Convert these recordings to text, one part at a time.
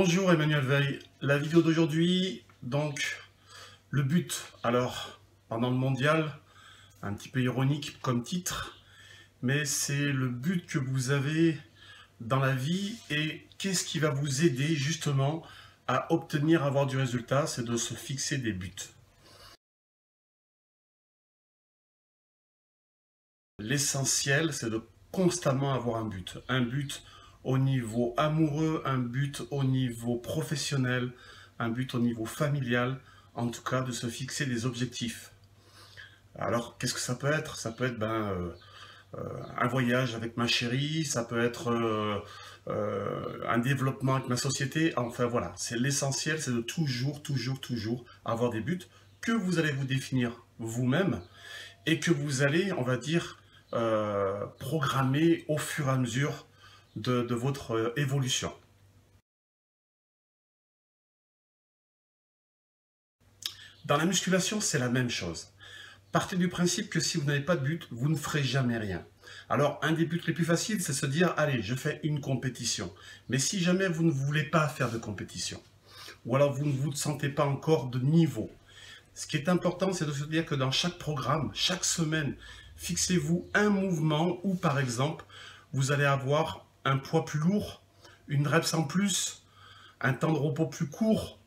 Bonjour Emmanuel Veil, la vidéo d'aujourd'hui, donc le but, alors pendant le mondial, un petit peu ironique comme titre, mais c'est le but que vous avez dans la vie et qu'est-ce qui va vous aider justement à obtenir, avoir du résultat, c'est de se fixer des buts. L'essentiel, c'est de constamment avoir un but au niveau amoureux, un but au niveau professionnel, un but au niveau familial, en tout cas de se fixer des objectifs. Alors, qu'est-ce que ça peut être? Ça peut être un voyage avec ma chérie, ça peut être un développement avec ma société, enfin voilà, c'est l'essentiel, c'est de toujours avoir des buts que vous allez vous définir vous-même et que vous allez, on va dire, programmer au fur et à mesure de votre évolution. Dans la musculation, c'est la même chose. Partez du principe que si vous n'avez pas de but, vous ne ferez jamais rien. Alors, un des buts les plus faciles, c'est se dire, allez, je fais une compétition. Mais si jamais vous ne voulez pas faire de compétition, ou alors vous ne vous sentez pas encore de niveau, ce qui est important, c'est de se dire que dans chaque programme, chaque semaine, fixez-vous un mouvement où, par exemple, vous allez avoir un poids plus lourd, une reps en plus, un temps de repos plus court,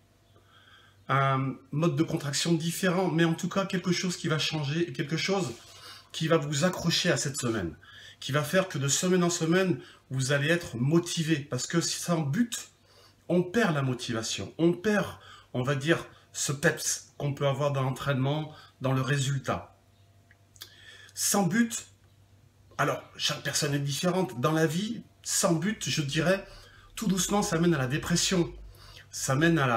un mode de contraction différent, mais en tout cas quelque chose qui va changer et quelque chose qui va vous accrocher à cette semaine, qui va faire que de semaine en semaine, vous allez être motivé. Parce que sans but, on perd la motivation, on perd, on va dire, ce peps qu'on peut avoir dans l'entraînement, dans le résultat. Sans but, alors chaque personne est différente. Dans la vie, sans but, je dirais, tout doucement, ça mène à la dépression, ça mène à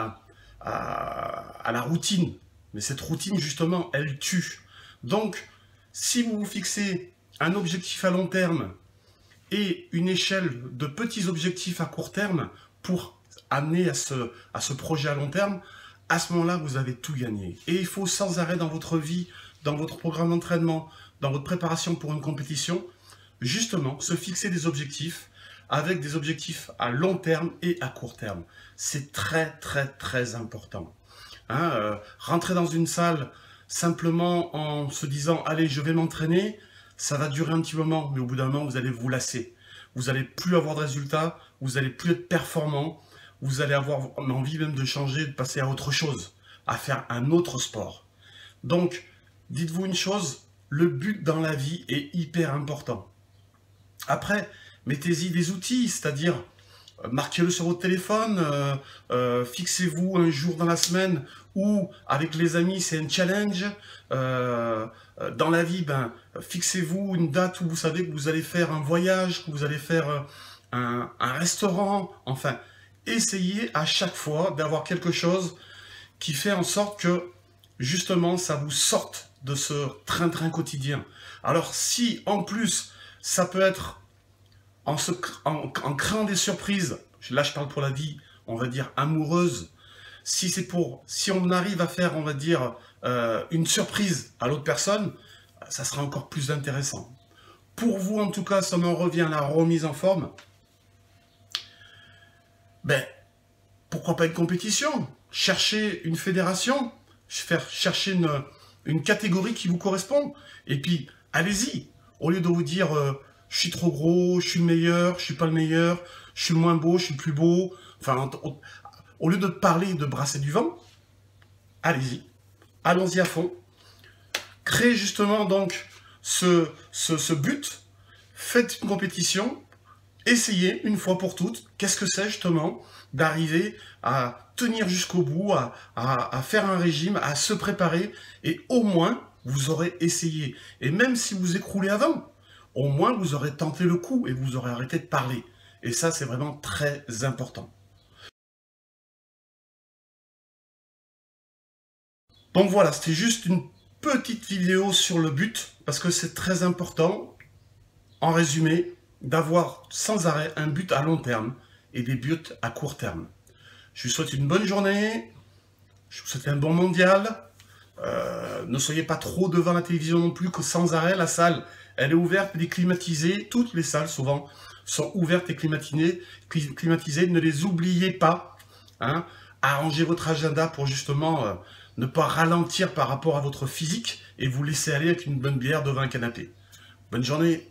la routine. Mais cette routine, justement, elle tue. Donc, si vous vous fixez un objectif à long terme et une échelle de petits objectifs à court terme pour amener à ce projet à long terme, à ce moment-là, vous avez tout gagné. Et il faut sans arrêt dans votre vie, dans votre programme d'entraînement, dans votre préparation pour une compétition, justement, se fixer des objectifs avec des objectifs à long terme et à court terme. C'est très important. Rentrer dans une salle simplement en se disant « Allez, je vais m'entraîner », ça va durer un petit moment, mais au bout d'un moment, vous allez vous lasser. Vous n'allez plus avoir de résultats, vous n'allez plus être performant, vous allez avoir envie même de changer, de passer à autre chose, à faire un autre sport. Donc, dites-vous une chose, le but dans la vie est hyper important. Après, mettez-y des outils, c'est-à-dire marquez-le sur votre téléphone, fixez-vous un jour dans la semaine où, avec les amis, c'est un challenge. Dans la vie, fixez-vous une date où vous savez que vous allez faire un voyage, que vous allez faire un restaurant. Enfin, essayez à chaque fois d'avoir quelque chose qui fait en sorte que, justement, ça vous sorte de ce train-train quotidien. Alors, si, en plus, ça peut être en créant des surprises, là je parle pour la vie, on va dire amoureuse, si on arrive à faire, on va dire, une surprise à l'autre personne, ça sera encore plus intéressant. Pour vous, en tout cas, ça m'en revient à la remise en forme. Pourquoi pas une compétition? Chercher une fédération, chercher une catégorie qui vous correspond, et puis allez-y, au lieu de vous dire je suis trop gros, je suis le meilleur, je suis pas le meilleur, je suis le moins beau, je suis le plus beau. Enfin, au lieu de parler de brasser du vent, allez-y, allons-y à fond. Créez justement donc ce but, faites une compétition, essayez une fois pour toutes, qu'est-ce que c'est justement d'arriver à tenir jusqu'au bout, à faire un régime, à se préparer, et au moins, vous aurez essayé. Et même si vous écroulez avant, au moins vous aurez tenté le coup et vous aurez arrêté de parler. Et ça, c'est vraiment très important. Donc voilà, c'était juste une petite vidéo sur le but, parce que c'est très important, en résumé, d'avoir sans arrêt un but à long terme et des buts à court terme. Je vous souhaite une bonne journée, je vous souhaite un bon mondial. Ne soyez pas trop devant la télévision non plus, que sans arrêt, la salle, elle est ouverte, elle est climatisée. Toutes les salles, souvent, sont ouvertes et climatisées. Ne les oubliez pas. Hein. Arrangez votre agenda pour justement ne pas ralentir par rapport à votre physique et vous laisser aller avec une bonne bière devant un canapé. Bonne journée.